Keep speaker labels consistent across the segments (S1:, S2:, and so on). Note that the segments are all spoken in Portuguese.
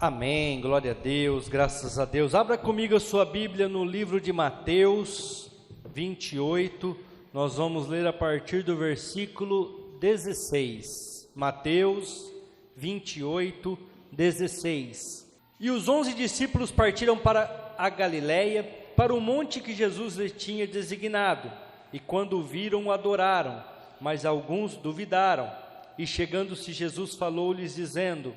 S1: Amém, glória a Deus, graças a Deus. Abra comigo a sua Bíblia no livro de Mateus 28, nós vamos ler a partir do versículo 16. Mateus 28, 16. E os 11 discípulos partiram para a Galiléia, para o monte que Jesus lhes tinha designado, e quando o viram, o adoraram, mas alguns duvidaram. E chegando-se Jesus falou-lhes dizendo: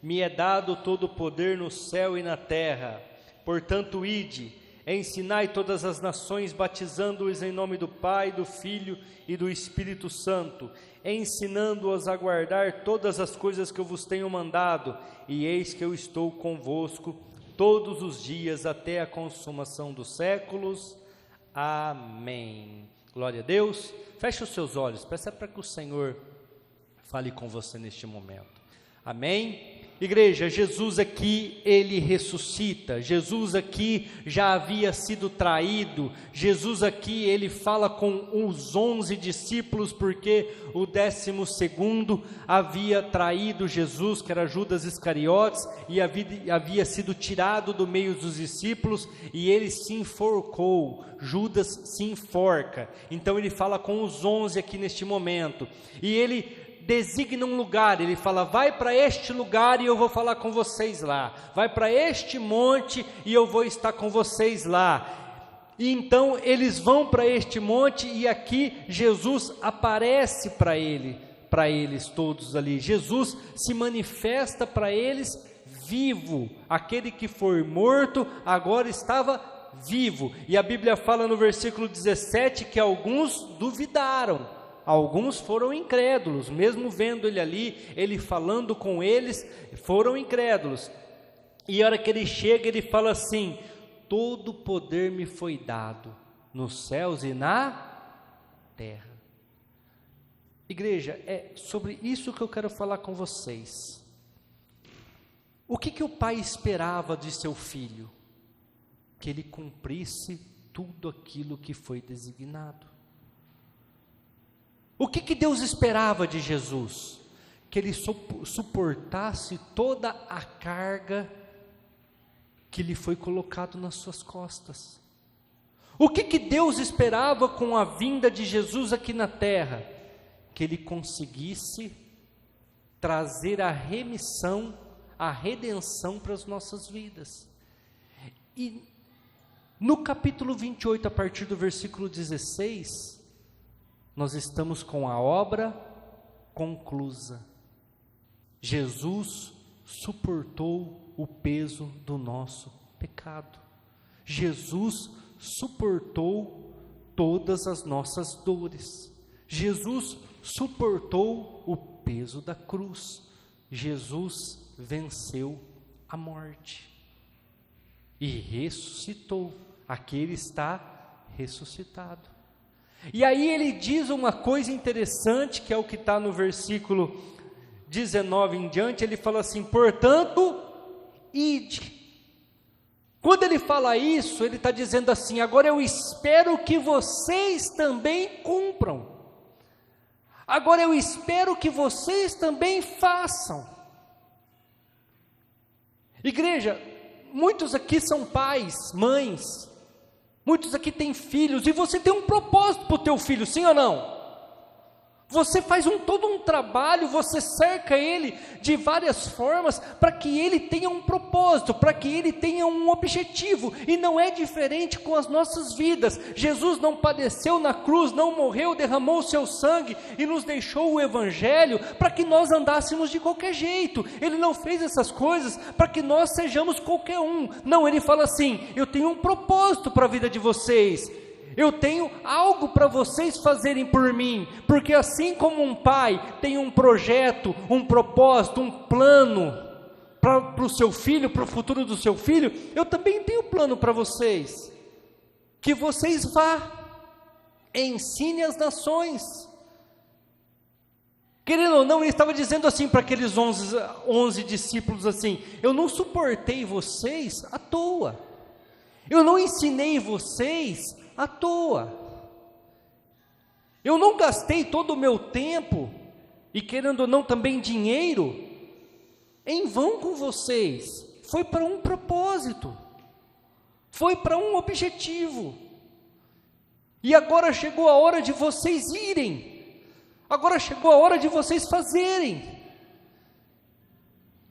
S1: me é dado todo o poder no céu e na terra. Portanto, ide, ensinai todas as nações, batizando-os em nome do Pai, do Filho e do Espírito Santo, ensinando-os a guardar todas as coisas que eu vos tenho mandado, e eis que eu estou convosco todos os dias até a consumação dos séculos. Amém. Glória a Deus. Feche os seus olhos, peça para que o Senhor fale com você neste momento. Amém. Igreja, Jesus aqui, ele ressuscita. Jesus aqui já havia sido traído. Jesus aqui, ele fala com os 11 discípulos, porque o 12º havia traído Jesus, que era Judas Iscariotes, e havia sido tirado do meio dos discípulos, e ele se enforcou. Judas se enforca. Então ele fala com os 11 aqui neste momento, e ele designa um lugar. Ele fala: vai para este lugar e eu vou falar com vocês lá, vai para este monte e eu vou estar com vocês lá. E então eles vão para este monte, e aqui Jesus aparece para eles todos ali. Jesus se manifesta para eles vivo. Aquele que foi morto agora estava vivo, e a Bíblia fala no versículo 17 que alguns duvidaram. Alguns foram incrédulos, mesmo vendo ele ali, ele falando com eles, foram incrédulos. E a hora que ele chega, ele fala assim: todo o poder me foi dado, nos céus e na terra. Igreja, é sobre isso que eu quero falar com vocês. O que o pai esperava de seu filho? Que ele cumprisse tudo aquilo que foi designado. O que Deus esperava de Jesus? Que ele suportasse toda a carga que lhe foi colocado nas suas costas. O que Deus esperava com a vinda de Jesus aqui na terra? Que ele conseguisse trazer a remissão, a redenção para as nossas vidas. E no capítulo 28, a partir do versículo 16, nós estamos com a obra conclusa. Jesus suportou o peso do nosso pecado. Jesus suportou todas as nossas dores. Jesus suportou o peso da cruz. Jesus venceu a morte e ressuscitou. Aqui ele está ressuscitado. E aí ele diz uma coisa interessante, que é o que está no versículo 19 em diante. Ele fala assim: portanto, ide. Quando ele fala isso, ele está dizendo assim: agora eu espero que vocês também cumpram. Agora eu espero que vocês também façam. Igreja, muitos aqui são pais, mães, muitos aqui têm filhos, e você tem um propósito para o teu filho, sim ou não? Você faz todo um trabalho, você cerca ele de várias formas, para que ele tenha um propósito, para que ele tenha um objetivo, e não é diferente com as nossas vidas. Jesus não padeceu na cruz, não morreu, derramou o seu sangue, e nos deixou o evangelho, para que nós andássemos de qualquer jeito. Ele não fez essas coisas para que nós sejamos qualquer um. Não, ele fala assim: eu tenho um propósito para a vida de vocês, eu tenho algo para vocês fazerem por mim, porque assim como um pai tem um projeto, um propósito, um plano para o seu filho, para o futuro do seu filho, eu também tenho plano para vocês, que vocês vá, ensine as nações. Querendo ou não, ele estava dizendo assim para aqueles 11 discípulos assim: eu não suportei vocês à toa, eu não ensinei vocês à toa, eu não gastei todo o meu tempo, e querendo ou não também dinheiro, em vão com vocês. Foi para um propósito, foi para um objetivo. E agora chegou a hora de vocês irem, agora chegou a hora de vocês fazerem.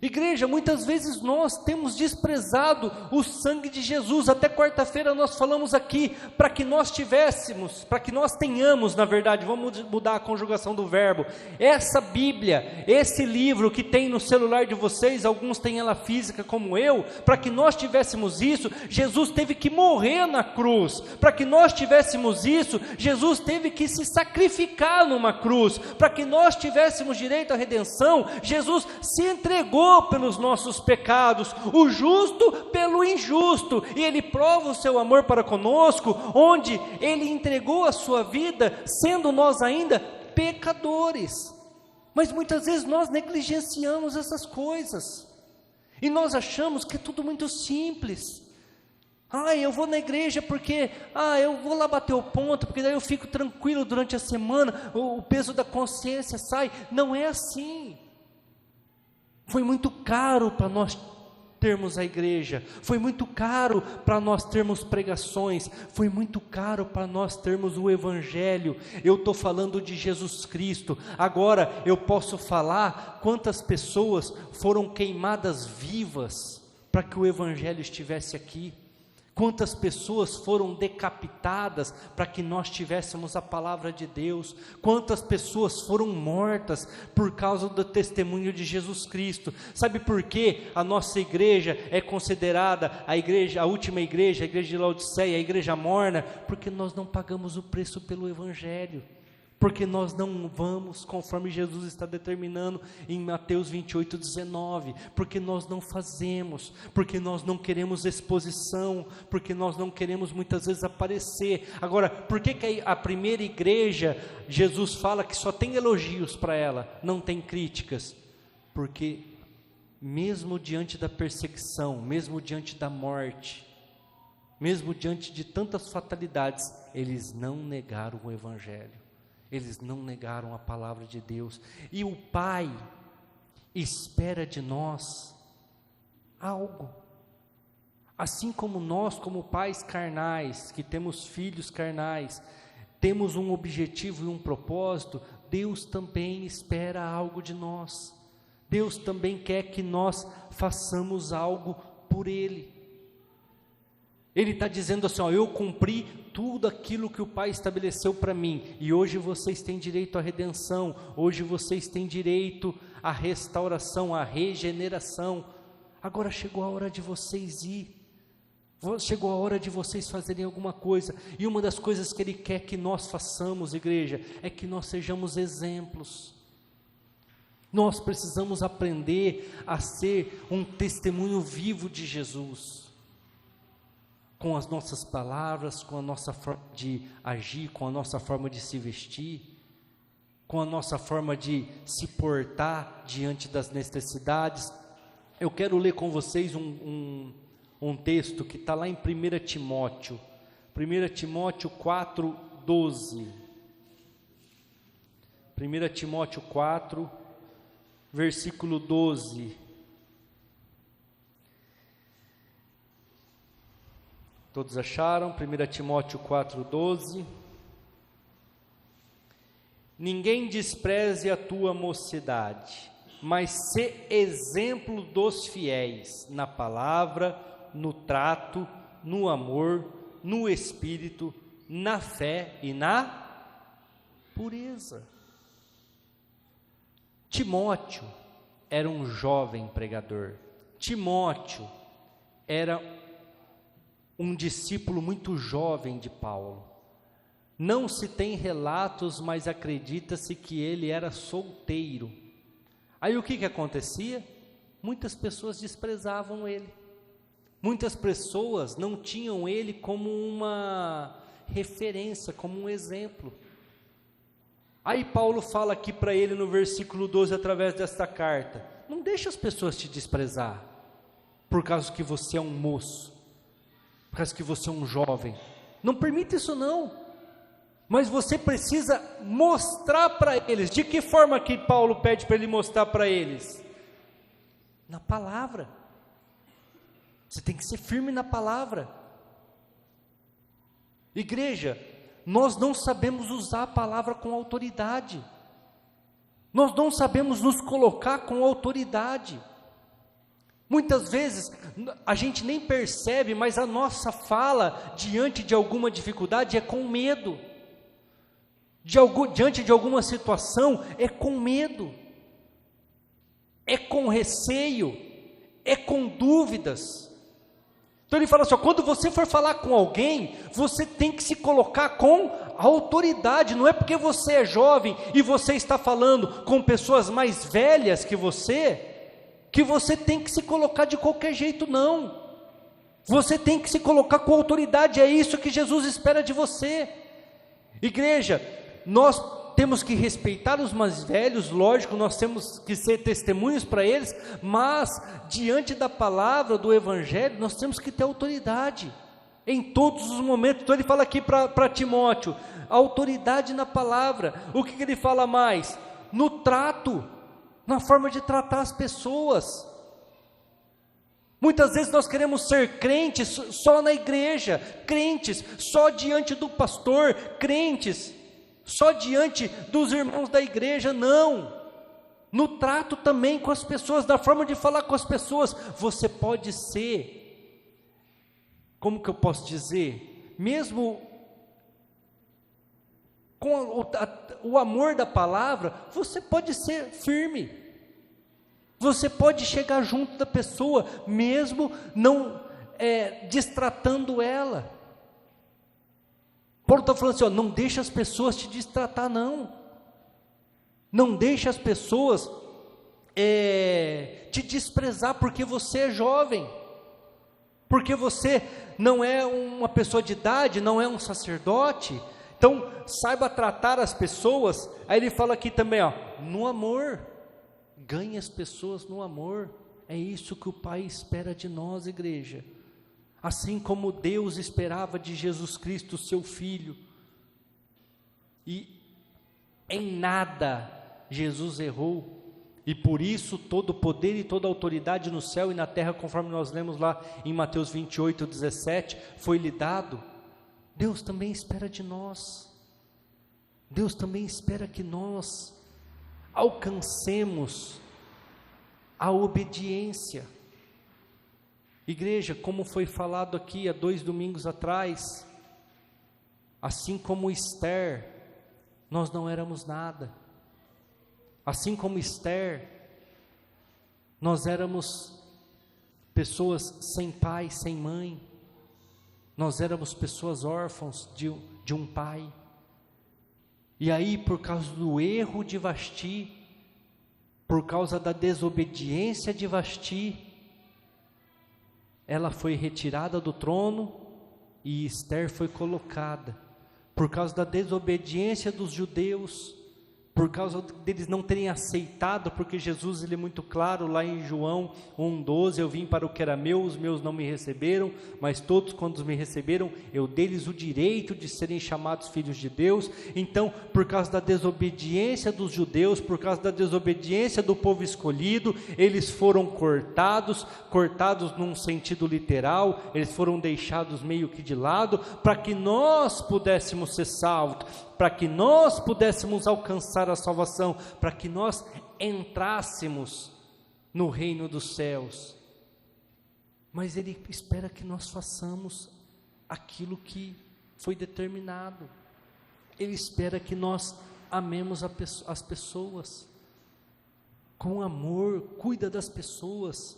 S1: Igreja, muitas vezes nós temos desprezado o sangue de Jesus. Até quarta-feira nós falamos aqui, para que nós tivéssemos, para que nós tenhamos, na verdade, vamos mudar a conjugação do verbo, essa Bíblia, esse livro que tem no celular de vocês, alguns têm ela física como eu, para que nós tivéssemos isso, Jesus teve que morrer na cruz. Para que nós tivéssemos isso, Jesus teve que se sacrificar numa cruz. Para que nós tivéssemos direito à redenção, Jesus se entregou pelos nossos pecados, o justo pelo injusto, e Ele prova o seu amor para conosco, onde Ele entregou a sua vida, sendo nós ainda pecadores. Mas muitas vezes nós negligenciamos essas coisas, e nós achamos que é tudo muito simples. Eu vou na igreja porque, eu vou lá bater o ponto, porque daí eu fico tranquilo durante a semana, o peso da consciência sai. Não é assim. Foi muito caro para nós termos a igreja, foi muito caro para nós termos pregações, foi muito caro para nós termos o evangelho. Eu estou falando de Jesus Cristo. Agora eu posso falar quantas pessoas foram queimadas vivas para que o evangelho estivesse aqui. Quantas pessoas foram decapitadas para que nós tivéssemos a palavra de Deus? Quantas pessoas foram mortas por causa do testemunho de Jesus Cristo? Sabe por que a nossa igreja é considerada a última igreja, a igreja de Laodiceia, a igreja morna? Porque nós não pagamos o preço pelo evangelho. Porque nós não vamos conforme Jesus está determinando em Mateus 28:19, porque nós não fazemos, porque nós não queremos exposição, porque nós não queremos muitas vezes aparecer. Agora, por que a primeira igreja, Jesus fala que só tem elogios para ela, não tem críticas? Porque mesmo diante da perseguição, mesmo diante da morte, mesmo diante de tantas fatalidades, eles não negaram o evangelho. Eles não negaram a palavra de Deus. E o Pai espera de nós algo. Assim como nós, como pais carnais, que temos filhos carnais, temos um objetivo e um propósito, Deus também espera algo de nós. Deus também quer que nós façamos algo por Ele. Ele está dizendo assim, eu cumpri tudo aquilo que o Pai estabeleceu para mim, e hoje vocês têm direito à redenção, hoje vocês têm direito à restauração, à regeneração. Agora chegou a hora de vocês ir, chegou a hora de vocês fazerem alguma coisa, e uma das coisas que Ele quer que nós façamos, igreja, é que nós sejamos exemplos. Nós precisamos aprender a ser um testemunho vivo de Jesus, com as nossas palavras, com a nossa forma de agir, com a nossa forma de se vestir, com a nossa forma de se portar diante das necessidades. Eu quero ler com vocês um texto que está lá em 1 Timóteo 4:12. 1 Timóteo 4, versículo 12. Todos acharam? 1 Timóteo 4:12. Ninguém despreze a tua mocidade, mas sê exemplo dos fiéis, na palavra, no trato, no amor, no espírito, na fé e na pureza. Timóteo era um jovem pregador. Timóteo era um discípulo muito jovem de Paulo. Não se tem relatos, mas acredita-se que ele era solteiro. Aí o que acontecia? Muitas pessoas desprezavam ele. Muitas pessoas não tinham ele como uma referência, como um exemplo. Aí Paulo fala aqui para ele no versículo 12, através desta carta: não deixe as pessoas te desprezar, por causa que você é um moço, por causa que você é um jovem. Não permita isso não. Mas você precisa mostrar para eles. De que forma que Paulo pede para ele mostrar para eles? Na palavra. Você tem que ser firme na palavra. Igreja, nós não sabemos usar a palavra com autoridade. Nós não sabemos nos colocar com autoridade. Muitas vezes a gente nem percebe, mas a nossa fala diante de alguma dificuldade é com medo. Diante de alguma situação é com medo. É com receio. É com dúvidas. Então ele fala assim, ó, quando você for falar com alguém, você tem que se colocar com autoridade, não é porque você é jovem e você está falando com pessoas mais velhas que você tem que se colocar de qualquer jeito, não. Você tem que se colocar com autoridade, é isso que Jesus espera de você. Igreja, nós temos que respeitar os mais velhos, lógico, nós temos que ser testemunhos para eles, mas diante da palavra, do evangelho, nós temos que ter autoridade, em todos os momentos. Então ele fala aqui para Timóteo, autoridade na palavra. O que ele fala mais? No trato, na forma de tratar as pessoas. Muitas vezes nós queremos ser crentes só na igreja, crentes só diante do pastor, crentes só diante dos irmãos da igreja. Não, no trato também com as pessoas, na forma de falar com as pessoas. Você pode ser, como que eu posso dizer, mesmo com o amor da palavra, você pode ser firme, você pode chegar junto da pessoa, mesmo não destratando ela. Paulo está falando assim, ó, não deixa as pessoas te destratar, não deixa as pessoas te desprezar, porque você é jovem, porque você não é uma pessoa de idade, não é um sacerdote. Então saiba tratar as pessoas. Aí ele fala aqui também, ó, no amor, ganhe as pessoas no amor. É isso que o Pai espera de nós, igreja. Assim como Deus esperava de Jesus Cristo, seu Filho. E em nada Jesus errou. E por isso todo o poder e toda a autoridade no céu e na terra, conforme nós lemos lá em Mateus 28, 17, foi lhe dado. Deus também espera de nós. Deus também espera que nós alcancemos a obediência. Igreja, como foi falado aqui há 2 domingos atrás, assim como Esther, nós não éramos nada. Assim como Esther, nós éramos pessoas sem pai, sem mãe. Nós éramos pessoas órfãos de um pai. E aí, por causa do erro de Vasti, por causa da desobediência de Vasti, ela foi retirada do trono e Esther foi colocada. Por causa da desobediência dos judeus, por causa deles não terem aceitado, porque Jesus, ele é muito claro lá em João 1,12, eu vim para o que era meu, os meus não me receberam, mas todos quando me receberam, eu dei-lhes o direito de serem chamados filhos de Deus. Então, por causa da desobediência dos judeus, por causa da desobediência do povo escolhido, eles foram cortados num sentido literal, eles foram deixados meio que de lado, para que nós pudéssemos ser salvos, para que nós pudéssemos alcançar a salvação, para que nós entrássemos no reino dos céus. Mas Ele espera que nós façamos aquilo que foi determinado. Ele espera que nós amemos as pessoas com amor, cuida das pessoas.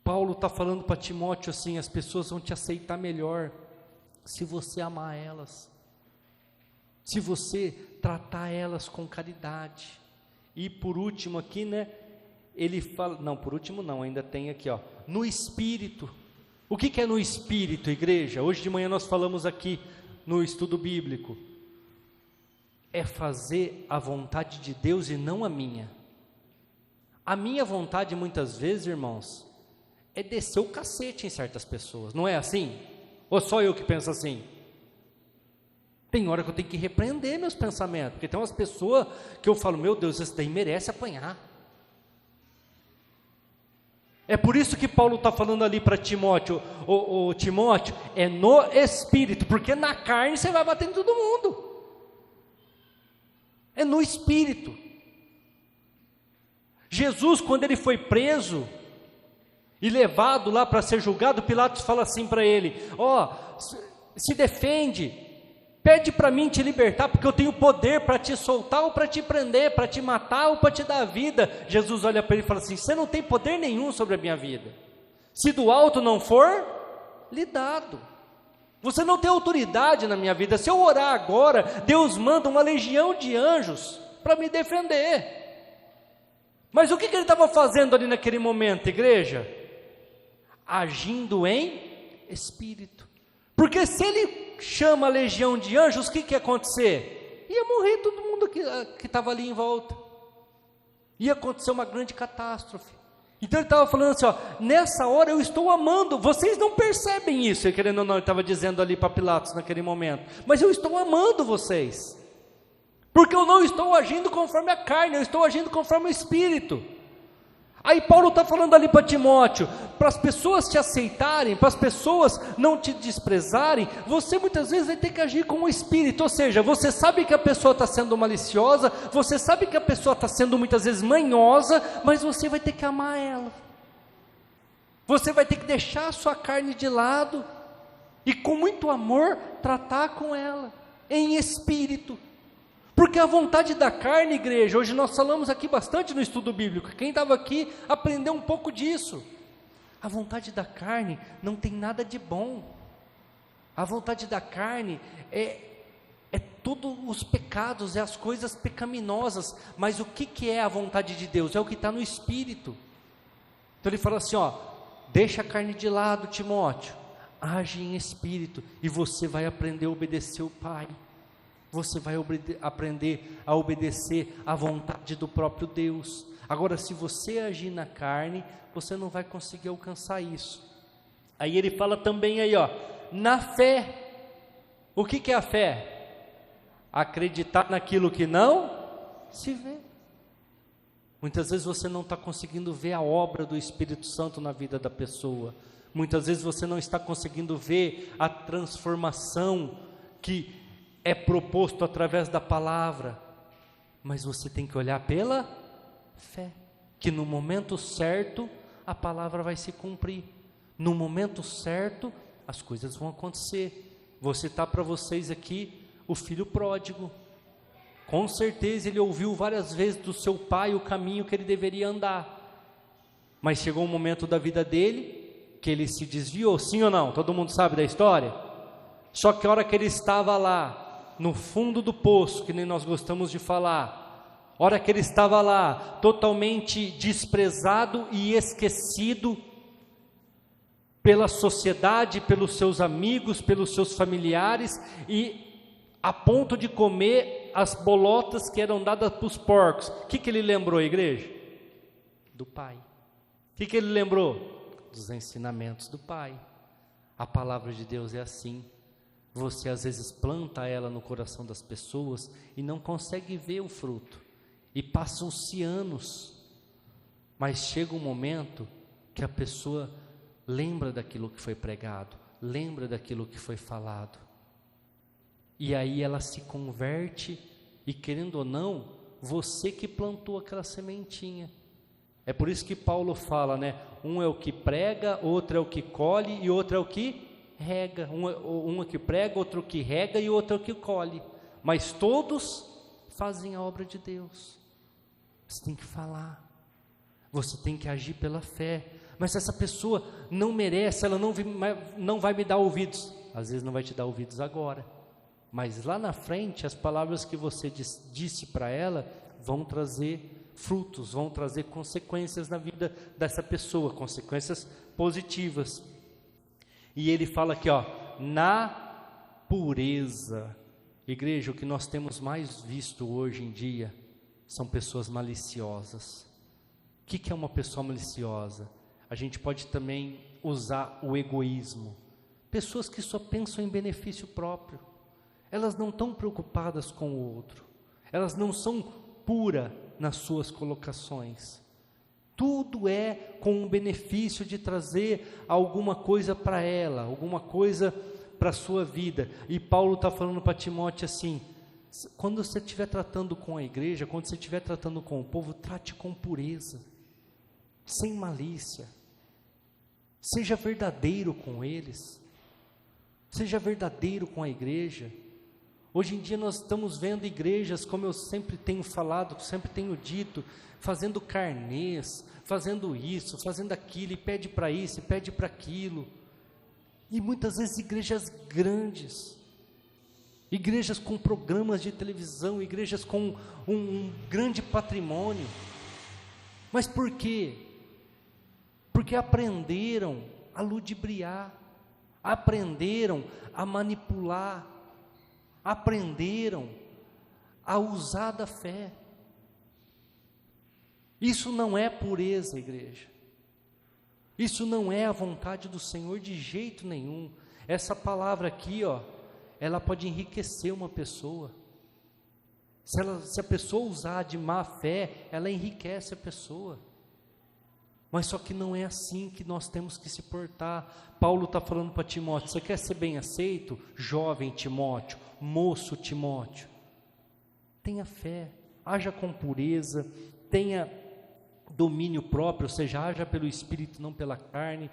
S1: Paulo está falando para Timóteo assim, as pessoas vão te aceitar melhor se você amar elas, se você tratar elas com caridade. E por último aqui, né, ele fala, não, por último não, ainda tem aqui, ó, no Espírito. O que é no Espírito, igreja? Hoje de manhã nós falamos aqui no estudo bíblico, é fazer a vontade de Deus e não a minha. A minha vontade muitas vezes, irmãos, é descer o cacete em certas pessoas, não é assim? Ou só eu que penso assim? Tem hora que eu tenho que repreender meus pensamentos, porque tem umas pessoas que eu falo, meu Deus, esse daí merece apanhar. É por isso que Paulo está falando ali para Timóteo, o Timóteo, é no Espírito, porque na carne você vai bater em todo mundo. É no Espírito. Jesus, quando ele foi preso e levado lá para ser julgado, Pilatos fala assim para ele: se defende, pede para mim te libertar, porque eu tenho poder para te soltar ou para te prender, para te matar ou para te dar a vida. Jesus olha para ele e fala assim: você não tem poder nenhum sobre a minha vida, se do alto não for lhe dado. Você não tem autoridade na minha vida. Se eu orar agora, Deus manda uma legião de anjos para me defender. Mas o que ele estava fazendo ali naquele momento, igreja? Agindo em Espírito. Porque se ele chama a legião de anjos, o que ia acontecer? Ia morrer todo mundo que estava ali em volta. Ia acontecer uma grande catástrofe. Então ele estava falando assim, nessa hora eu estou amando, vocês não percebem isso, querendo ou não, ele estava dizendo ali para Pilatos naquele momento, mas eu estou amando vocês, porque eu não estou agindo conforme a carne, eu estou agindo conforme o Espírito. Aí Paulo está falando ali para Timóteo, para as pessoas te aceitarem, para as pessoas não te desprezarem, você muitas vezes vai ter que agir com o Espírito, ou seja, você sabe que a pessoa está sendo maliciosa, você sabe que a pessoa está sendo muitas vezes manhosa, mas você vai ter que amar ela, você vai ter que deixar a sua carne de lado, e com muito amor, tratar com ela, em Espírito. Porque a vontade da carne, igreja, hoje nós falamos aqui bastante no estudo bíblico, quem estava aqui aprendeu um pouco disso. A vontade da carne não tem nada de bom. A vontade da carne é todos os pecados, é as coisas pecaminosas. Mas o que é a vontade de Deus? É o que está no Espírito. Então ele fala assim, deixa a carne de lado, Timóteo, age em Espírito, e você vai aprender a obedecer o Pai. Você vai aprender a obedecer à vontade do próprio Deus. Agora, se você agir na carne, você não vai conseguir alcançar isso. Aí ele fala também aí, na fé. O que é a fé? Acreditar naquilo que não se vê. Muitas vezes você não está conseguindo ver a obra do Espírito Santo na vida da pessoa. Muitas vezes você não está conseguindo ver a transformação que é proposto através da palavra, mas você tem que olhar pela fé, que no momento certo a palavra vai se cumprir, no momento certo as coisas vão acontecer. Vou citar para vocês aqui o filho pródigo. Com certeza ele ouviu várias vezes do seu pai o caminho que ele deveria andar, mas chegou um momento da vida dele que ele se desviou, sim ou não? Todo mundo sabe da história? Só que a hora que ele estava lá no fundo do poço, que nem nós gostamos de falar, a hora que ele estava lá, totalmente desprezado e esquecido pela sociedade, pelos seus amigos, pelos seus familiares, e a ponto de comer as bolotas que eram dadas para os porcos. O que ele lembrou, igreja? Do Pai. O que ele lembrou? Dos ensinamentos do Pai. A palavra de Deus é assim. Você às vezes planta ela no coração das pessoas e não consegue ver o fruto, e passam-se anos, mas chega um momento que a pessoa lembra daquilo que foi pregado, lembra daquilo que foi falado, e aí ela se converte, e querendo ou não, você que plantou aquela sementinha. É por isso que Paulo fala, um é o que prega, outro é o que colhe, e outro é o que rega, um que prega, outro que rega e outro que colhe, mas todos fazem a obra de Deus. Você tem que falar, você tem que agir pela fé. Mas essa pessoa não merece, ela não vai me dar ouvidos. Às vezes não vai te dar ouvidos agora, mas lá na frente as palavras que você disse para ela vão trazer frutos, vão trazer consequências na vida dessa pessoa, consequências positivas. E ele fala aqui, na pureza. Igreja, o que nós temos mais visto hoje em dia são pessoas maliciosas. O que é uma pessoa maliciosa? A gente pode também usar o egoísmo. Pessoas que só pensam em benefício próprio. Elas não estão preocupadas com o outro. Elas não são puras nas suas colocações. Tudo é com o benefício de trazer alguma coisa para ela, alguma coisa para a sua vida. E Paulo está falando para Timóteo assim: quando você estiver tratando com a igreja, quando você estiver tratando com o povo, trate com pureza, sem malícia. Seja verdadeiro com eles, seja verdadeiro com a igreja. Hoje em dia nós estamos vendo igrejas, como eu sempre tenho falado, sempre tenho dito, fazendo carnês, fazendo isso, fazendo aquilo, e pede para isso, e pede para aquilo. E muitas vezes igrejas grandes, igrejas com programas de televisão, igrejas com um grande patrimônio. Mas por quê? Porque aprenderam a ludibriar, aprenderam a manipular, aprenderam a usar da fé. Isso não é pureza, igreja. Isso não é a vontade do Senhor de jeito nenhum. Essa palavra aqui, ela pode enriquecer uma pessoa. Se a pessoa usar de má fé, ela enriquece a pessoa. Mas só que não é assim que nós temos que se portar. Paulo está falando para Timóteo: você quer ser bem aceito? Jovem Timóteo, moço Timóteo, tenha fé, haja com pureza, tenha domínio próprio, ou seja, haja pelo Espírito, não pela carne,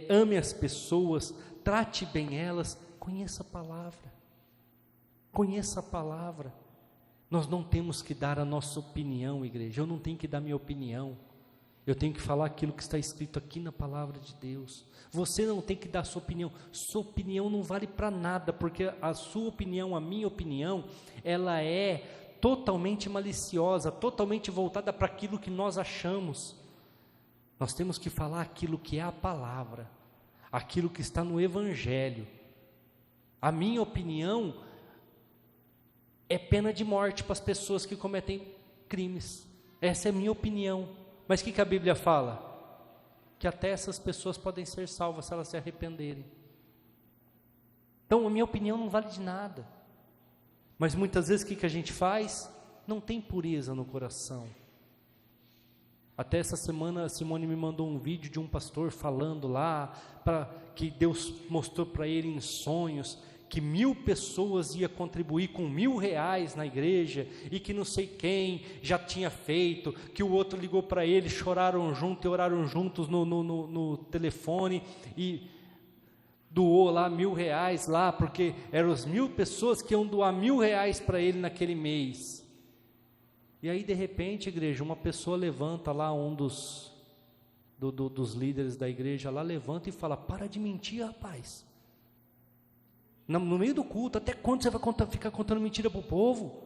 S1: ame as pessoas, trate bem elas, conheça a palavra, conheça a palavra. Nós não temos que dar a nossa opinião, igreja. Eu não tenho que dar minha opinião, eu tenho que falar aquilo que está escrito aqui na palavra de Deus. Você não tem que dar sua opinião não vale para nada, porque a sua opinião, a minha opinião, ela é totalmente maliciosa, totalmente voltada para aquilo que nós achamos. Nós temos que falar aquilo que é a palavra, aquilo que está no Evangelho. A minha opinião é pena de morte para as pessoas que cometem crimes. Essa é a minha opinião. Mas o que a Bíblia fala? Que até essas pessoas podem ser salvas se elas se arrependerem. Então a minha opinião não vale de nada. Mas muitas vezes o que a gente faz? Não tem pureza no coração. Até essa semana a Simone me mandou um vídeo de um pastor falando lá, que Deus mostrou para ele em sonhos, que 1000 pessoas ia contribuir com R$1.000 na igreja, e que não sei quem já tinha feito, que o outro ligou para ele, choraram juntos e oraram juntos no telefone, e doou lá R$1.000 lá, porque eram as 1000 pessoas que iam doar R$1.000 para ele naquele mês. E aí de repente, igreja, uma pessoa levanta lá, um dos líderes da igreja lá, levanta e fala: para de mentir, rapaz. No meio do culto, até quando você vai ficar contando mentira para o povo?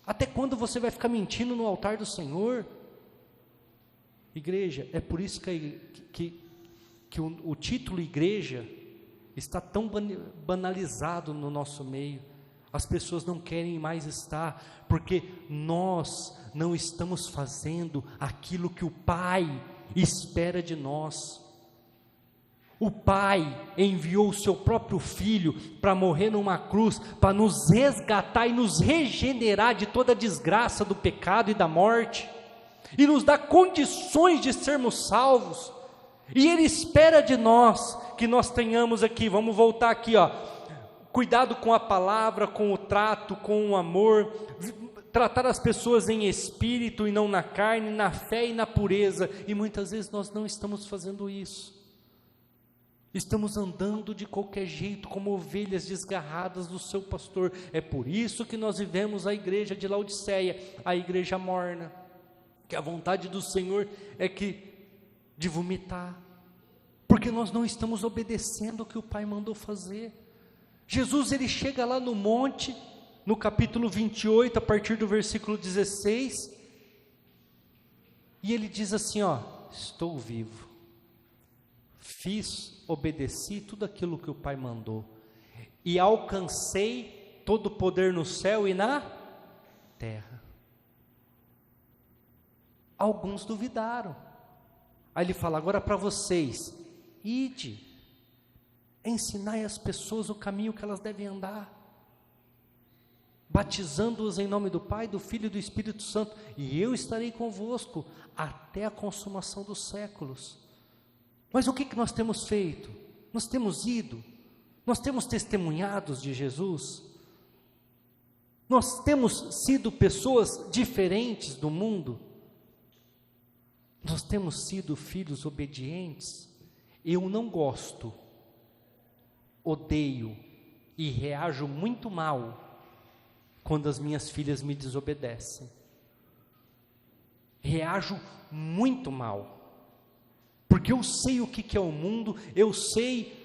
S1: Até quando você vai ficar mentindo no altar do Senhor? Igreja, é por isso que o título igreja está tão banalizado no nosso meio. As pessoas não querem mais estar, porque nós não estamos fazendo aquilo que o Pai espera de nós. O Pai enviou o seu próprio Filho para morrer numa cruz, para nos resgatar e nos regenerar de toda a desgraça do pecado e da morte, e nos dar condições de sermos salvos. E Ele espera de nós que nós tenhamos aqui, vamos voltar aqui, cuidado com a palavra, com o trato, com o amor, tratar as pessoas em espírito e não na carne, na fé e na pureza. E muitas vezes nós não estamos fazendo isso. Estamos andando de qualquer jeito, como ovelhas desgarradas do seu pastor. É por isso que nós vivemos a igreja de Laodiceia, a igreja morna, que a vontade do Senhor é de vomitar, porque nós não estamos obedecendo o que o Pai mandou fazer. Jesus, ele chega lá no monte, no capítulo 28, a partir do versículo 16, e ele diz assim: estou vivo, obedeci tudo aquilo que o Pai mandou, e alcancei todo o poder no céu e na terra. Alguns duvidaram. Aí ele fala: agora para vocês, ide, ensinai as pessoas o caminho que elas devem andar. batizando-os em nome do Pai, do Filho e do Espírito Santo, e eu estarei convosco até a consumação dos séculos. Mas o que nós temos feito? Nós temos ido, nós temos testemunhados de Jesus, nós temos sido pessoas diferentes do mundo, nós temos sido filhos obedientes. Eu não gosto, odeio e reajo muito mal quando as minhas filhas me desobedecem. Reajo muito mal, porque eu sei o que é o mundo, eu sei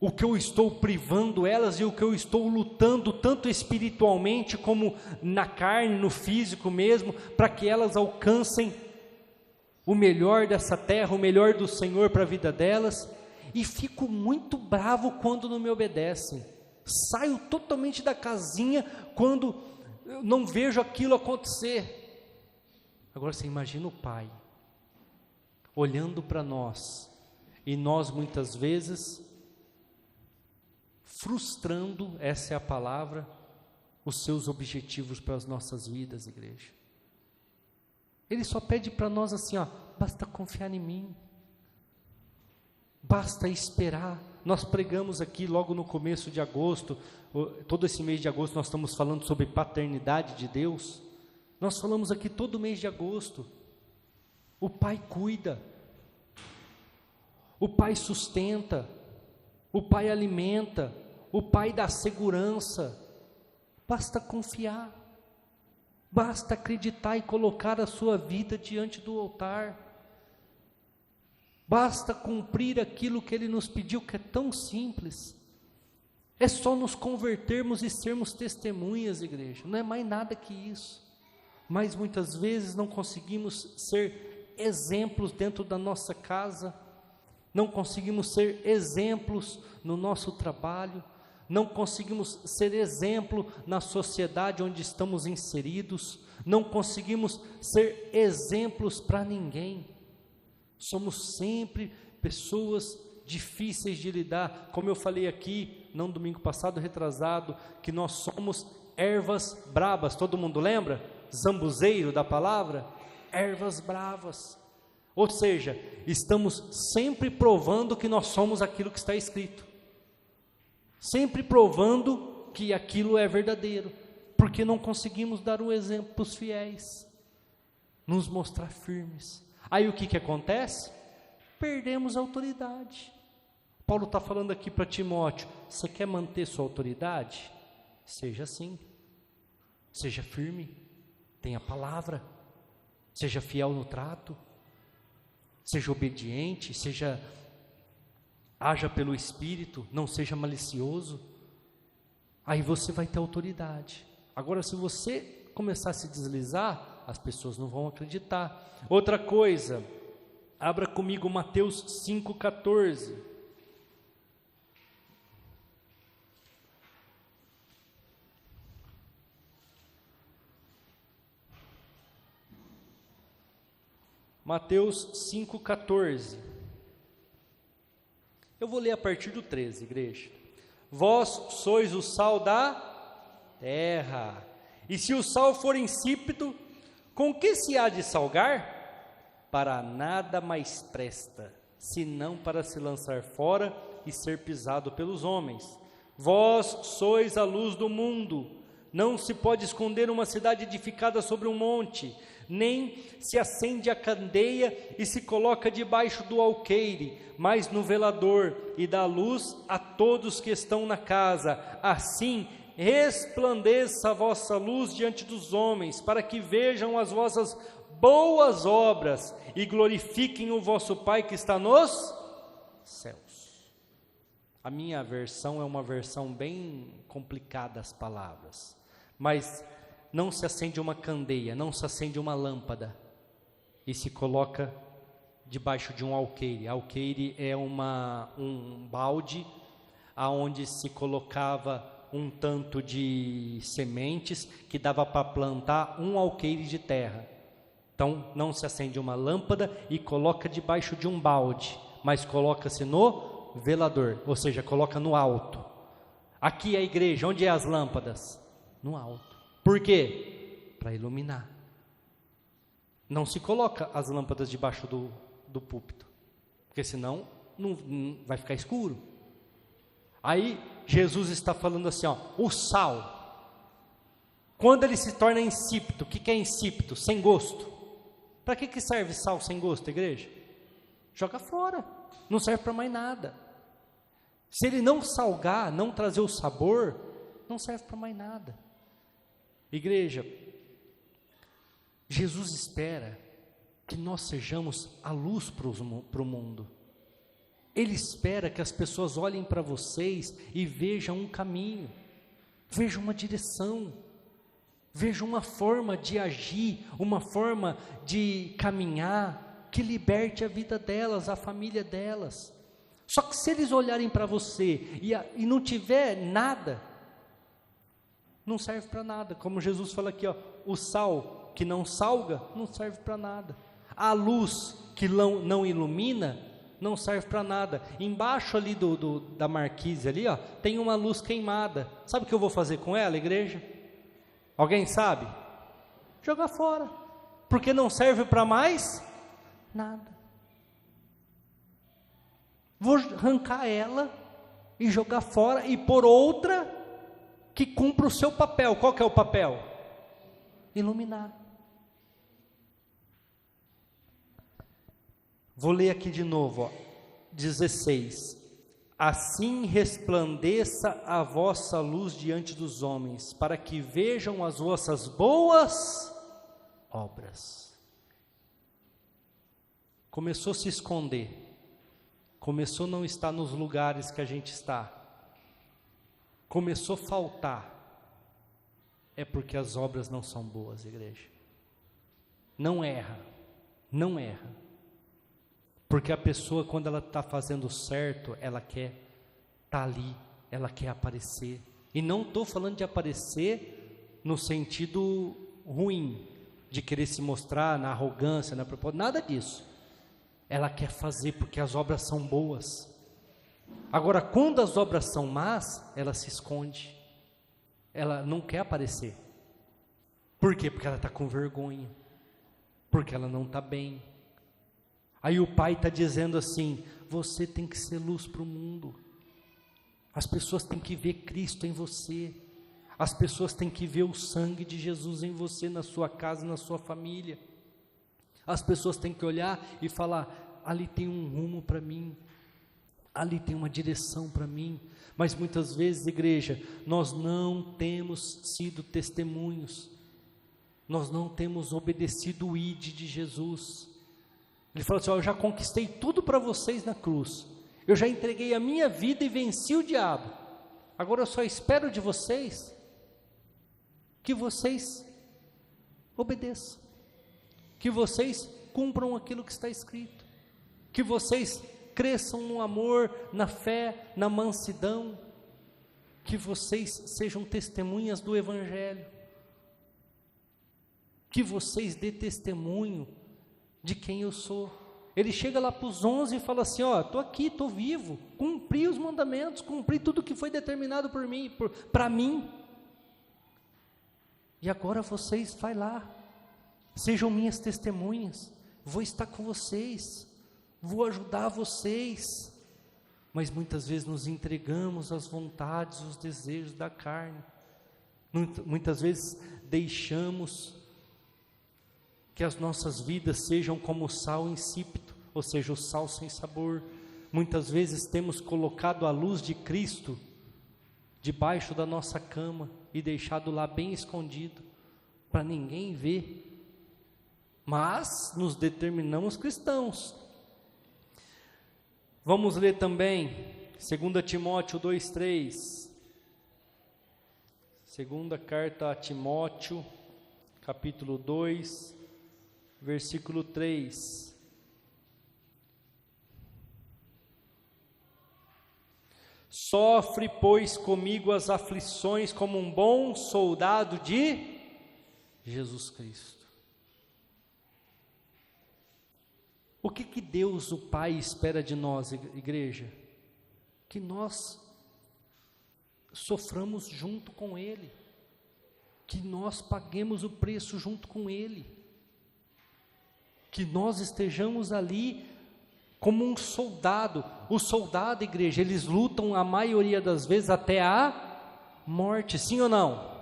S1: o que eu estou privando elas e o que eu estou lutando, tanto espiritualmente como na carne, no físico mesmo, para que elas alcancem o melhor dessa terra, o melhor do Senhor para a vida delas, e fico muito bravo quando não me obedecem. Saio totalmente da casinha quando eu não vejo aquilo acontecer. Agora você imagina o pai olhando para nós, e nós muitas vezes frustrando, essa é a palavra, os seus objetivos para as nossas vidas, igreja. Ele só pede para nós assim, ó, basta confiar em mim, basta esperar. Nós pregamos aqui logo no começo de agosto, todo esse mês de agosto nós estamos falando sobre paternidade de Deus. Nós falamos aqui todo mês de agosto, o Pai cuida, o Pai sustenta, o Pai alimenta, o Pai dá segurança. Basta confiar, basta acreditar e colocar a sua vida diante do altar. Basta cumprir aquilo que Ele nos pediu, que é tão simples. É só nos convertermos e sermos testemunhas, igreja. Não é mais nada que isso. Mas muitas vezes não conseguimos ser exemplos dentro da nossa casa, não conseguimos ser exemplos no nosso trabalho, não conseguimos ser exemplo na sociedade onde estamos inseridos, não conseguimos ser exemplos para ninguém. Somos sempre pessoas difíceis de lidar, como eu falei aqui, não domingo passado, retrasado, que nós somos ervas brabas. Todo mundo lembra? Zambuzeiro da palavra? Ervas bravas. Ou seja, estamos sempre provando que nós somos aquilo que está escrito, sempre provando que aquilo é verdadeiro, porque não conseguimos dar um exemplo para os fiéis, nos mostrar firmes. Aí o que acontece? Perdemos a autoridade. Paulo está falando aqui para Timóteo: você quer manter sua autoridade? Seja assim, seja firme, tenha palavra, seja fiel no trato, seja obediente, haja pelo Espírito, não seja malicioso. Aí você vai ter autoridade. Agora, se você começar a se deslizar, as pessoas não vão acreditar. Outra coisa, abra comigo Mateus 5,14. Mateus 5,14. Eu vou ler a partir do 13, igreja. Vós sois o sal da terra, e se o sal for insípido, com que se há de salgar? Para nada mais presta, senão para se lançar fora e ser pisado pelos homens. Vós sois a luz do mundo. Não se pode esconder uma cidade edificada sobre um monte, nem se acende a candeia e se coloca debaixo do alqueire, mas no velador, e dá luz a todos que estão na casa. Assim resplandeça a vossa luz diante dos homens, para que vejam as vossas boas obras e glorifiquem o vosso Pai que está nos céus. A minha versão é uma versão bem complicada, as palavras, mas não se acende uma candeia, não se acende uma lâmpada e se coloca debaixo de um alqueire. Alqueire é um balde aonde se colocava um tanto de sementes que dava para plantar um alqueire de terra. Então não se acende uma lâmpada e coloca debaixo de um balde, mas coloca-se no velador, ou seja, coloca no alto. Aqui é a igreja, onde é as lâmpadas? no alto. Por quê? Para iluminar. Não se coloca as lâmpadas debaixo do púlpito, porque senão não vai ficar escuro. Aí Jesus está falando assim, ó, o sal, quando ele se torna insípido, o que é insípido? Sem gosto. Para que serve sal sem gosto, igreja? Joga fora, não serve para mais nada. Se ele não salgar, não trazer o sabor, não serve para mais nada. Igreja, Jesus espera que nós sejamos a luz para o mundo. Ele espera que as pessoas olhem para vocês e vejam um caminho, vejam uma direção, vejam uma forma de agir, uma forma de caminhar, que liberte a vida delas, a família delas. Só que se eles olharem para você e não tiver nada, não serve para nada. Como Jesus fala aqui, ó, o sal que não salga, não serve para nada. A luz que não ilumina, não serve para nada. Embaixo ali da marquise ali, ó, tem uma luz queimada. Sabe o que eu vou fazer com ela, igreja? Alguém sabe? Jogar fora, porque não serve para mais nada. Vou arrancar ela e jogar fora e pôr outra que cumpra o seu papel. Qual que é o papel? Iluminar. Vou ler aqui de novo, ó, 16. Assim resplandeça a vossa luz diante dos homens, para que vejam as vossas boas obras. Começou a se esconder, começou a não estar nos lugares que a gente está, começou a faltar, é porque as obras não são boas, igreja. Não erra, não erra. Porque a pessoa, quando ela está fazendo certo, ela quer estar ali, ela quer aparecer. E não estou falando de aparecer no sentido ruim, de querer se mostrar na arrogância, na propósito, nada disso. Ela quer fazer porque as obras são boas. Agora, quando as obras são más, ela se esconde. Ela não quer aparecer. Por quê? Porque ela está com vergonha. Porque ela não está bem. Aí o pai está dizendo assim, você tem que ser luz para o mundo. As pessoas têm que ver Cristo em você. As pessoas têm que ver o sangue de Jesus em você, na sua casa, na sua família. As pessoas têm que olhar e falar, ali tem um rumo para mim, ali tem uma direção para mim. Mas muitas vezes, igreja, nós não temos sido testemunhos, nós não temos obedecido o ID de Jesus. Ele falou assim, ó, eu já conquistei tudo para vocês na cruz, eu já entreguei a minha vida e venci o diabo, agora eu só espero de vocês, que vocês obedeçam, que vocês cumpram aquilo que está escrito, que vocês cresçam no amor, na fé, na mansidão, que vocês sejam testemunhas do Evangelho, que vocês dê testemunho de quem eu sou. Ele chega lá para os 11 e fala assim, ó, estou aqui, estou vivo, cumpri os mandamentos, cumpri tudo que foi determinado por mim, para mim, e agora vocês, vai lá, sejam minhas testemunhas, vou estar com vocês, vou ajudar vocês. Mas muitas vezes nos entregamos às vontades, os desejos da carne, muitas vezes deixamos que as nossas vidas sejam como o sal insípido, ou seja, o sal sem sabor. Muitas vezes temos colocado a luz de Cristo debaixo da nossa cama e deixado lá bem escondido, para ninguém ver, mas nos determinamos cristãos. Vamos ler também 2 Timóteo 2:3, segunda carta a Timóteo, capítulo 2, versículo 3. Sofre, pois, comigo as aflições como um bom soldado de Jesus Cristo. O que Deus, o Pai, espera de nós, igreja? Que nós soframos junto com Ele, que nós paguemos o preço junto com Ele, que nós estejamos ali como um soldado. O soldado, igreja, eles lutam a maioria das vezes até a morte, sim ou não?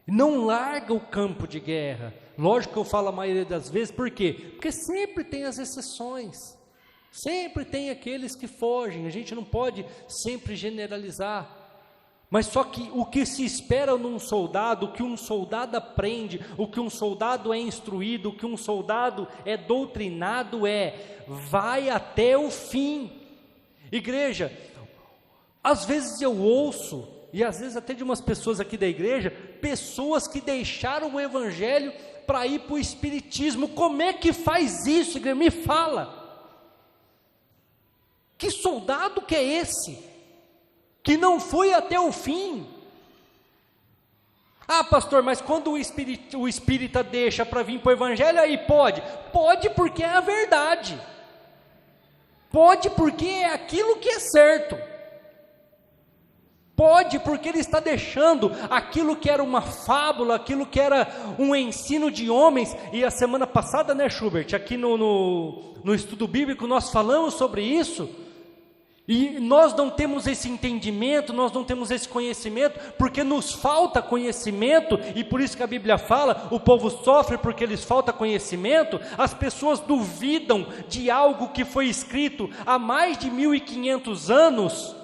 S1: Não larga o campo de guerra. Lógico que eu falo a maioria das vezes, por quê? Porque sempre tem as exceções, sempre tem aqueles que fogem, a gente não pode sempre generalizar. Mas só que o que se espera num soldado, o que um soldado aprende, o que um soldado é instruído, o que um soldado é doutrinado vai até o fim. Igreja, às vezes eu ouço, e às vezes até de umas pessoas aqui da igreja, pessoas que deixaram o evangelho para ir para o espiritismo. Como é que faz isso, igreja? Me fala. Que soldado que é esse? Que não foi até o fim. Ah, pastor, mas quando o espírita deixa para vir para o evangelho, aí pode? Pode porque é a verdade. Pode porque é aquilo que é certo. Pode porque ele está deixando aquilo que era uma fábula, aquilo que era um ensino de homens. E a semana passada, né, Schubert, aqui no estudo bíblico nós falamos sobre isso. E nós não temos esse entendimento, nós não temos esse conhecimento, porque nos falta conhecimento, e por isso que a Bíblia fala, o povo sofre porque lhes falta conhecimento. As pessoas duvidam de algo que foi escrito há mais de 1500 anos,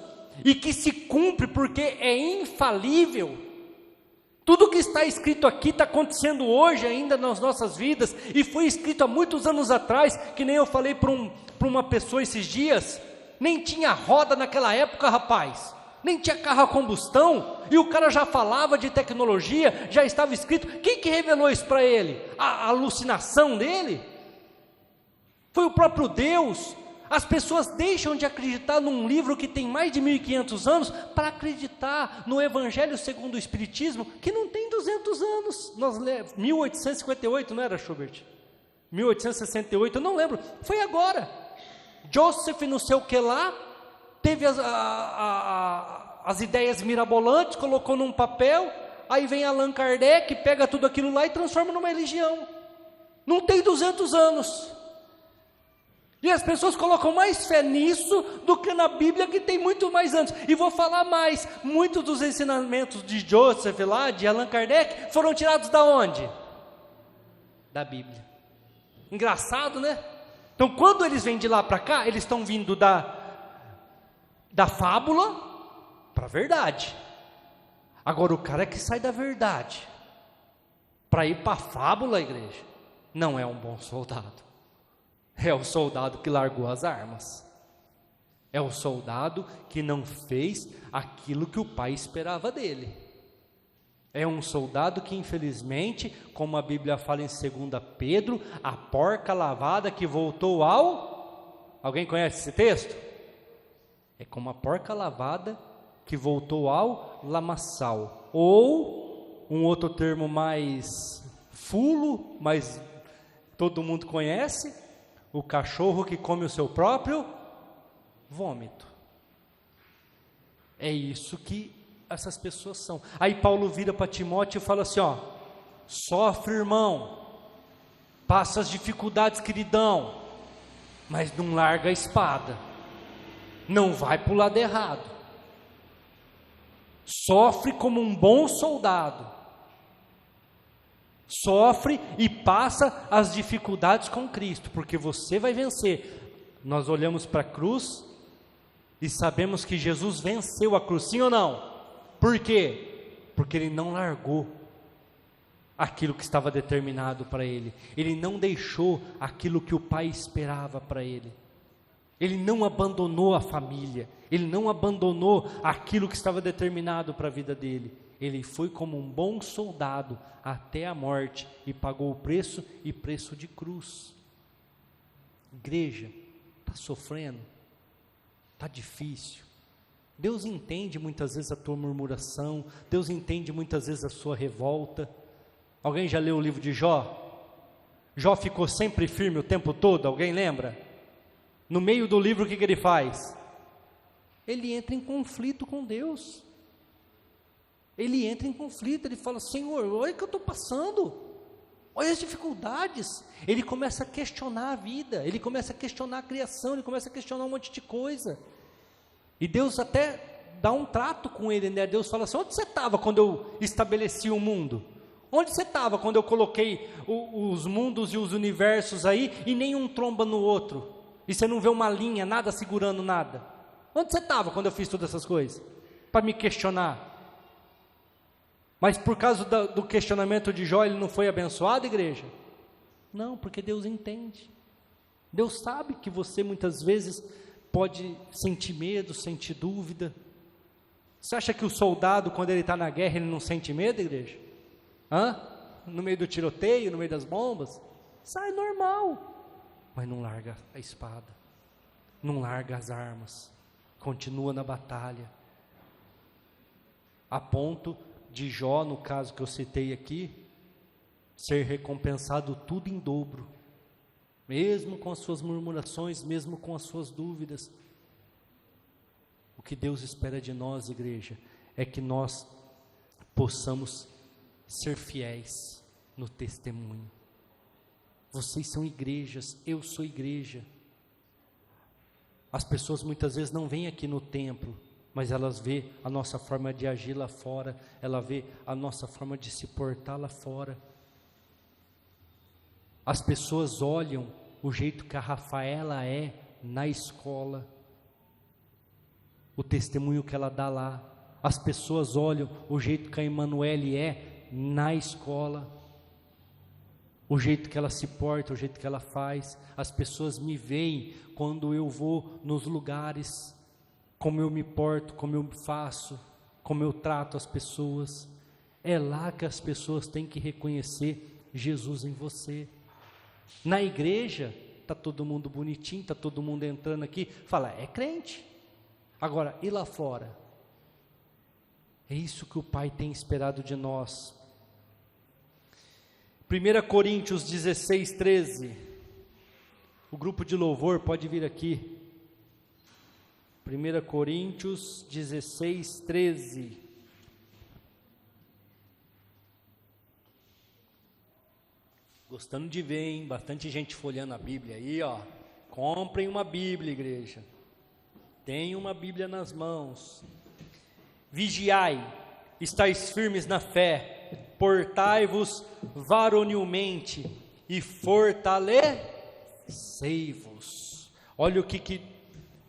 S1: e que se cumpre porque é infalível. Tudo que está escrito aqui está acontecendo hoje ainda nas nossas vidas, e foi escrito há muitos anos atrás, que nem eu falei para uma pessoa esses dias. Nem tinha roda naquela época, rapaz, nem tinha carro a combustão, e o cara já falava de tecnologia, já estava escrito. Quem que revelou isso para ele? A alucinação dele? Foi o próprio Deus. As pessoas deixam de acreditar num livro que tem mais de 1500 anos, para acreditar no Evangelho segundo o Espiritismo, que não tem 200 anos, 1858, não era, Schubert? 1868, eu não lembro, foi agora. Joseph não sei o que lá, teve as ideias mirabolantes, colocou num papel, aí vem Allan Kardec, pega tudo aquilo lá e transforma numa religião. Não tem 200 anos. E as pessoas colocam mais fé nisso do que na Bíblia, que tem muito mais anos. E vou falar mais, muitos dos ensinamentos de Joseph lá, de Allan Kardec, foram tirados da onde? Da Bíblia. Engraçado, né? Então, quando eles vêm de lá para cá, eles estão vindo da fábula para a verdade. Agora, o cara que sai da verdade para ir para a fábula, igreja, não é um bom soldado. É o soldado que largou as armas. É o soldado que não fez aquilo que o pai esperava dele. É um soldado que, infelizmente, como a Bíblia fala em 2 Pedro, a porca lavada que voltou ao... Alguém conhece esse texto? É como a porca lavada que voltou ao lamaçal. Ou, um outro termo mais fulo, mas todo mundo conhece, o cachorro que come o seu próprio vômito. É isso que essas pessoas são. Aí Paulo vira para Timóteo e fala assim, ó: sofre, irmão, passa as dificuldades, queridão, mas não larga a espada, não vai para o lado errado, sofre como um bom soldado, sofre e passa as dificuldades com Cristo, porque você vai vencer. Nós olhamos para a cruz e sabemos que Jesus venceu a cruz, sim ou não? Por quê? Porque ele não largou aquilo que estava determinado para ele. Ele não deixou aquilo que o pai esperava para ele. Ele não abandonou a família. Ele não abandonou aquilo que estava determinado para a vida dele. Ele foi como um bom soldado até a morte e pagou o preço, e preço de cruz. Igreja, está sofrendo? Está difícil? Deus entende muitas vezes a tua murmuração, Deus entende muitas vezes a sua revolta. Alguém já leu o livro de Jó? Jó ficou sempre firme o tempo todo, alguém lembra? No meio do livro o que ele faz? Ele entra em conflito com Deus. Ele entra em conflito, ele fala: Senhor, olha o que eu estou passando, olha as dificuldades. Ele começa a questionar a vida, ele começa a questionar a criação, ele começa a questionar um monte de coisa. E Deus até dá um trato com ele, né? Deus fala assim: onde você estava quando eu estabeleci o mundo? Onde você estava quando eu coloquei os mundos e os universos aí, e nenhum tromba no outro, e você não vê uma linha, nada segurando nada? Onde você estava quando eu fiz todas essas coisas? Para me questionar. Mas por causa do questionamento de Jó, ele não foi abençoado, igreja? Não, porque Deus entende. Deus sabe que você muitas vezes pode sentir medo, sentir dúvida. Você acha que o soldado, quando ele está na guerra, ele não sente medo, igreja? No meio do tiroteio, no meio das bombas? Sai normal, mas não larga a espada, não larga as armas, continua na batalha, a ponto de Jó, no caso que eu citei aqui, ser recompensado tudo em dobro, mesmo com as suas murmurações, mesmo com as suas dúvidas. O que Deus espera de nós, igreja, é que nós possamos ser fiéis no testemunho. Vocês são igrejas, eu sou igreja. As pessoas muitas vezes não vêm aqui no templo, mas elas vê a nossa forma de agir lá fora, ela vê a nossa forma de se portar lá fora. As pessoas olham o jeito que a Rafaela é na escola, o testemunho que ela dá lá. As pessoas olham o jeito que a Emanuele é na escola, o jeito que ela se porta, o jeito que ela faz. As pessoas me veem quando eu vou nos lugares, como eu me porto, como eu faço, como eu trato as pessoas. É lá que as pessoas têm que reconhecer Jesus em você. Na igreja, está todo mundo bonitinho, está todo mundo entrando aqui, fala, é crente. Agora, e lá fora? É isso que o Pai tem esperado de nós. 1 Coríntios 16, 13. O grupo de louvor pode vir aqui. 1 Coríntios 16, 13. Gostando de ver, hein? Bastante gente folhando a Bíblia aí, ó. Comprem uma Bíblia, igreja. Tenham uma Bíblia nas mãos. Vigiai, estáis firmes na fé, portai-vos varonilmente e fortalecei-vos. Olha o que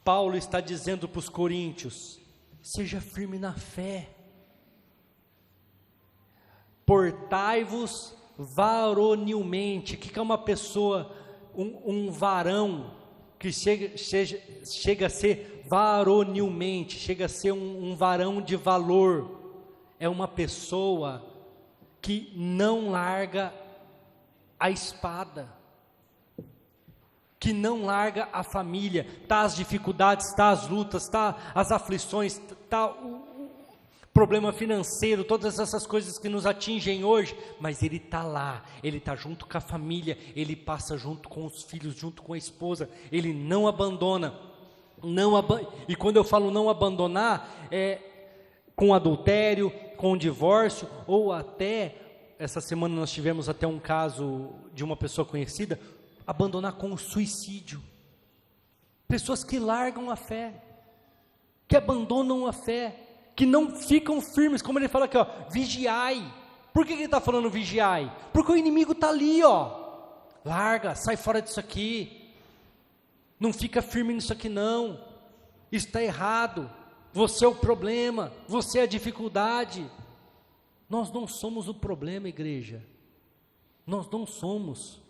S1: Paulo está dizendo para os coríntios: seja firme na fé, portai-vos varonilmente. O que é uma pessoa, um varão que chega a ser varonilmente, chega a ser um varão de valor? É uma pessoa que não larga a espada, que não larga a família. Tá as dificuldades, tá as lutas, tá as aflições, tá o problema financeiro, todas essas coisas que nos atingem hoje, mas ele está lá, ele está junto com a família, ele passa junto com os filhos, junto com a esposa, ele não abandona. E quando eu falo não abandonar, é com adultério, com divórcio, ou até, essa semana nós tivemos até um caso de uma pessoa conhecida, abandonar com o suicídio. Pessoas que largam a fé, que abandonam a fé, que não ficam firmes, como ele fala aqui, ó, vigiai. Por que ele está falando vigiai? Porque o inimigo está ali, ó. Larga, sai fora disso aqui, não fica firme nisso aqui não, isso está errado, você é o problema, você é a dificuldade. Nós não somos o problema, igreja, nós não somos.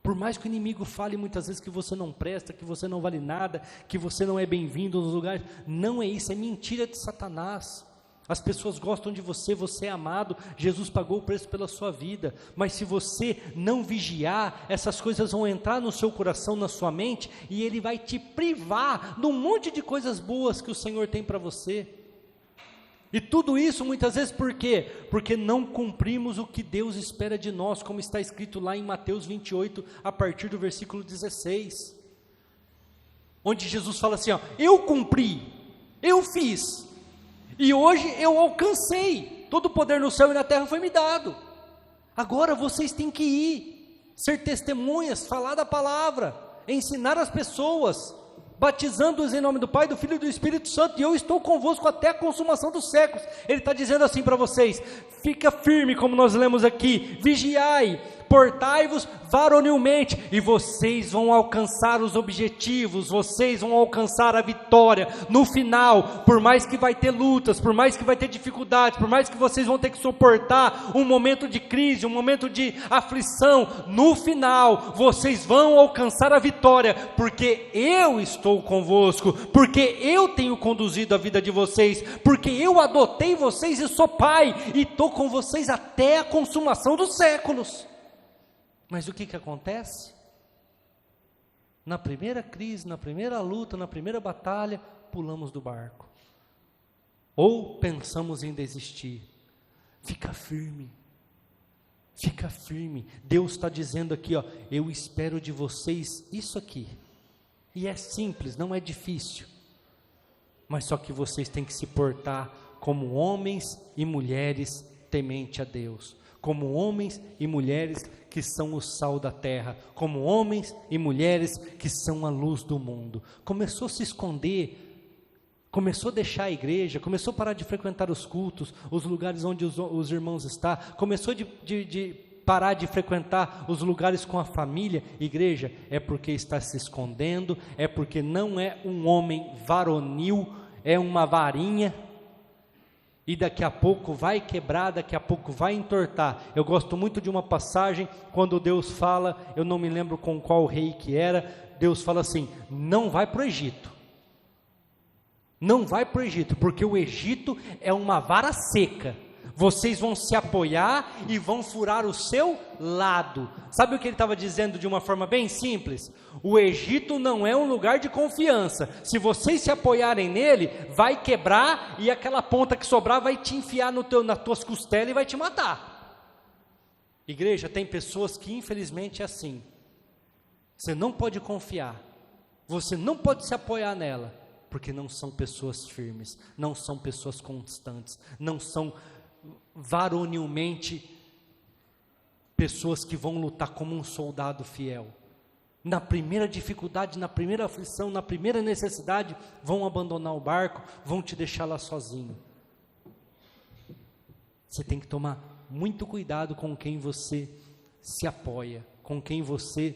S1: Por mais que o inimigo fale muitas vezes que você não presta, que você não vale nada, que você não é bem-vindo nos lugares, não é isso, é mentira de Satanás. As pessoas gostam de você, você é amado, Jesus pagou o preço pela sua vida, mas se você não vigiar, essas coisas vão entrar no seu coração, na sua mente, e ele vai te privar de um monte de coisas boas que o Senhor tem para você. E tudo isso muitas vezes por quê? Porque não cumprimos o que Deus espera de nós, como está escrito lá em Mateus 28, a partir do versículo 16, onde Jesus fala assim, ó, eu cumpri, eu fiz, e hoje eu alcancei, todo o poder no céu e na terra foi me dado. Agora vocês têm que ir, ser testemunhas, falar da palavra, ensinar as pessoas, batizando-os em nome do Pai, do Filho e do Espírito Santo, e eu estou convosco até a consumação dos séculos. Ele está dizendo assim para vocês: fica firme, como nós lemos aqui, vigiai, portai-vos varonilmente, e vocês vão alcançar os objetivos, vocês vão alcançar a vitória, no final, por mais que vai ter lutas, por mais que vai ter dificuldades, por mais que vocês vão ter que suportar um momento de crise, um momento de aflição, no final, vocês vão alcançar a vitória, porque eu estou convosco, porque eu tenho conduzido a vida de vocês, porque eu adotei vocês e sou pai, e estou com vocês até a consumação dos séculos. Mas o que acontece? Na primeira crise, na primeira luta, na primeira batalha, pulamos do barco. Ou pensamos em desistir. Fica firme. Fica firme. Deus está dizendo aqui, ó, eu espero de vocês isso aqui. E é simples, não é difícil. Mas só que vocês têm que se portar como homens e mulheres temente a Deus. Como homens e mulheres que são o sal da terra, como homens e mulheres que são a luz do mundo. Começou a se esconder, começou a deixar a igreja, começou a parar de frequentar os cultos, os lugares onde os irmãos estão, começou de parar de frequentar os lugares com a família. Igreja, é porque está se escondendo, é porque não é um homem varonil, é uma varinha, e daqui a pouco vai quebrar, daqui a pouco vai entortar. Eu gosto muito de uma passagem, quando Deus fala, eu não me lembro com qual rei que era, Deus fala assim: não vai para o Egito, não vai para o Egito, porque o Egito é uma vara seca, vocês vão se apoiar e vão furar o seu lado. Sabe o que ele estava dizendo de uma forma bem simples? O Egito não é um lugar de confiança, se vocês se apoiarem nele, vai quebrar, e aquela ponta que sobrar vai te enfiar nas tuas costelas e vai te matar. Igreja, tem pessoas que infelizmente é assim, você não pode confiar, você não pode se apoiar nela, porque não são pessoas firmes, não são pessoas constantes, não são varonilmente pessoas que vão lutar como um soldado fiel. Na primeira dificuldade, na primeira aflição, na primeira necessidade, vão abandonar o barco, vão te deixar lá sozinho. Você tem que tomar muito cuidado com quem você se apoia, com quem você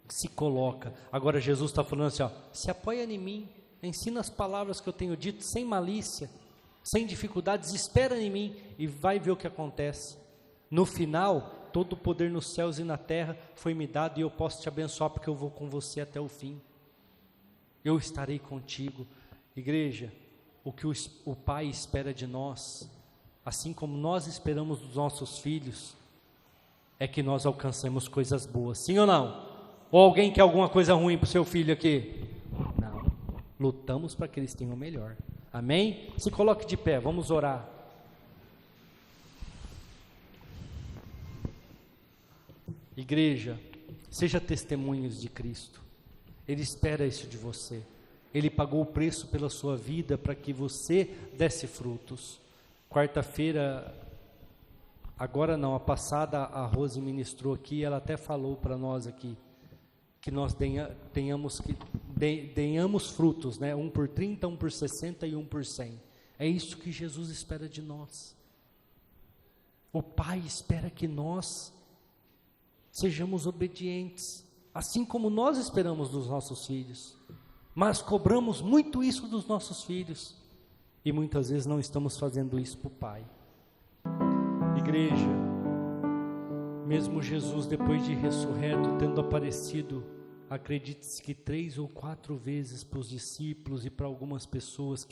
S1: se coloca. Agora Jesus está falando assim, ó, se apoia em mim, ensina as palavras que eu tenho dito sem malícia, sem dificuldades, espera em mim e vai ver o que acontece. No final, todo o poder nos céus e na terra foi me dado, e eu posso te abençoar, porque eu vou com você até o fim. Eu estarei contigo. Igreja, o que o Pai espera de nós, assim como nós esperamos dos nossos filhos, é que nós alcancemos coisas boas, sim ou não? Ou alguém quer alguma coisa ruim para o seu filho aqui? Não, lutamos para que eles tenham o melhor. Amém? Se coloque de pé, vamos orar. Igreja, seja testemunhos de Cristo. Ele espera isso de você. Ele pagou o preço pela sua vida para que você desse frutos. Quarta-feira, agora não, a passada, a Rose ministrou aqui, ela até falou para nós aqui, que nós tenhamos frutos, né? 1 por 30, 1 por 60 e 1 por 100. É isso que Jesus espera de nós. O Pai espera que nós sejamos obedientes, assim como nós esperamos dos nossos filhos, mas cobramos muito isso dos nossos filhos, e muitas vezes não estamos fazendo isso para o Pai. Igreja, mesmo Jesus, depois de ressurreto, tendo aparecido, acredite-se que 3 ou 4 vezes para os discípulos e para algumas pessoas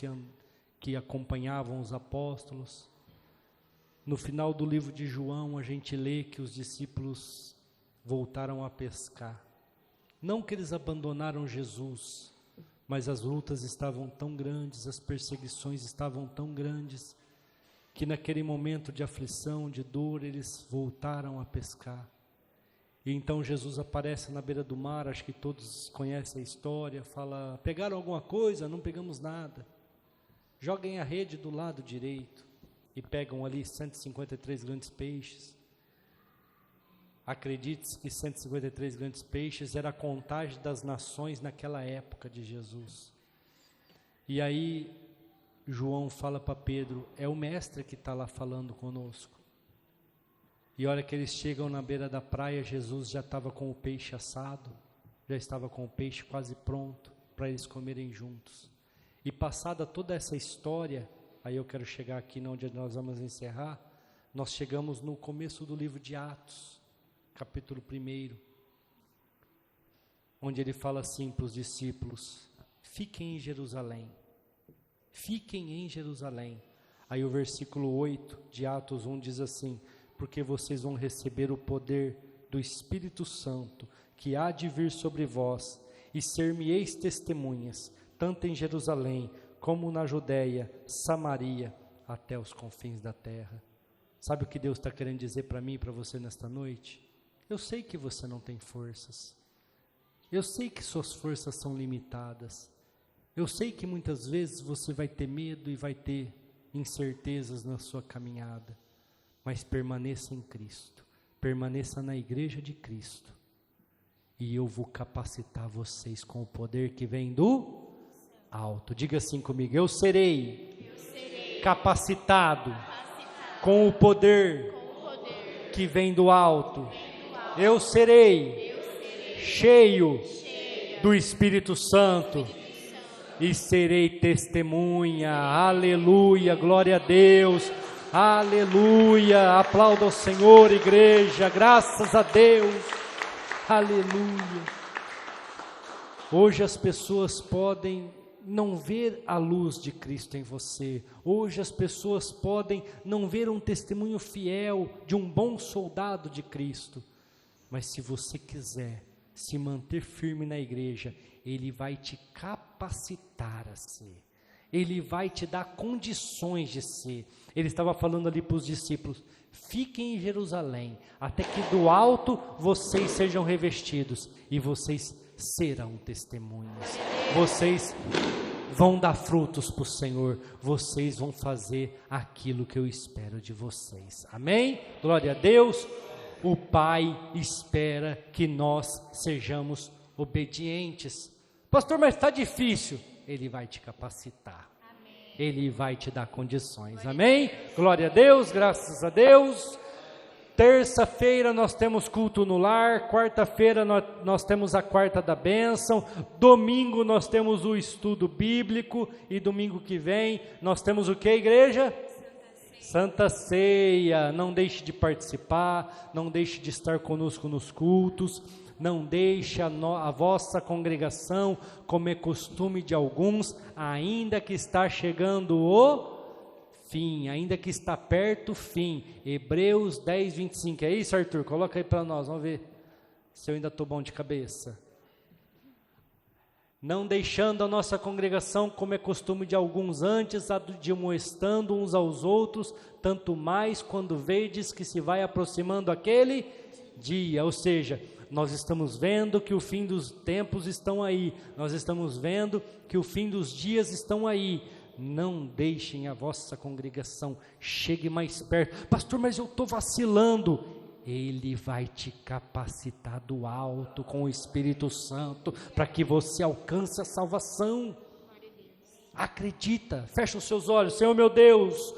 S1: que acompanhavam os apóstolos, no final do livro de João, a gente lê que os discípulos voltaram a pescar. Não que eles abandonaram Jesus, mas as lutas estavam tão grandes, as perseguições estavam tão grandes, que naquele momento de aflição, de dor, eles voltaram a pescar. E então Jesus aparece na beira do mar, acho que todos conhecem a história, fala: pegaram alguma coisa? Não pegamos nada. Joguem a rede do lado direito. e pegam ali 153 grandes peixes. Acredite que 153 grandes peixes era a contagem das nações naquela época de Jesus. E aí João fala para Pedro, é o mestre que está lá falando conosco. E a hora que eles chegam na beira da praia, Jesus já estava com o peixe assado, já estava com o peixe quase pronto para eles comerem juntos. E passada toda essa história, aí eu quero chegar aqui onde nós vamos encerrar, nós chegamos no começo do livro de Atos, capítulo 1, onde ele fala assim para os discípulos, fiquem em Jerusalém, fiquem em Jerusalém. Aí o versículo 8 de Atos 1 diz assim, porque vocês vão receber o poder do Espírito Santo, que há de vir sobre vós, e ser-me-eis testemunhas, tanto em Jerusalém, como na Judeia, Samaria, até os confins da terra. Sabe o que Deus está querendo dizer para mim e para você nesta noite? Eu sei que você não tem forças, eu sei que suas forças são limitadas, eu sei que muitas vezes você vai ter medo e vai ter incertezas na sua caminhada, mas permaneça em Cristo, permaneça na igreja de Cristo, e eu vou capacitar vocês com o poder que vem do alto. Diga assim comigo, eu serei capacitado com o poder que vem do alto. Eu serei cheio do Espírito Santo e serei testemunha. Aleluia, glória a Deus. Aleluia, aplauda ao Senhor, igreja, graças a Deus. Aleluia. Hoje as pessoas podem não ver a luz de Cristo em você. Hoje as pessoas podem não ver um testemunho fiel de um bom soldado de Cristo. Mas se você quiser se manter firme na igreja, Ele vai te capacitar a ser. Ele vai te dar condições de ser. Ele estava falando ali para os discípulos, fiquem em Jerusalém, até que do alto vocês sejam revestidos, e vocês serão testemunhas. Vocês vão dar frutos para o Senhor, vocês vão fazer aquilo que eu espero de vocês. Amém? Glória a Deus. O Pai espera que nós sejamos obedientes. Pastor, mas está difícil. Ele vai te capacitar. Amém. Ele vai te dar condições. Amém? Glória a Deus, graças a Deus. Terça-feira nós temos culto no lar. Quarta-feira nós temos a quarta da bênção. Domingo nós temos o estudo bíblico. E domingo que vem nós temos o que, igreja? Santa Ceia. Não deixe de participar, não deixe de estar conosco nos cultos, não deixe a vossa congregação, como é costume de alguns, ainda que está chegando o fim, ainda que está perto o fim. Hebreus 10, 25, é isso, Arthur? Coloca aí para nós, vamos ver se eu ainda estou bom de cabeça. Não deixando a nossa congregação, como é costume de alguns, antes admoestando uns aos outros, tanto mais quando vedes que se vai aproximando aquele dia. Ou seja, nós estamos vendo que o fim dos tempos estão aí, nós estamos vendo que o fim dos dias estão aí. Não deixem a vossa congregação, chegue mais perto. Pastor, mas eu estou vacilando. Ele vai te capacitar do alto com o Espírito Santo, para que você alcance a salvação. Acredita, fecha os seus olhos. Senhor meu Deus,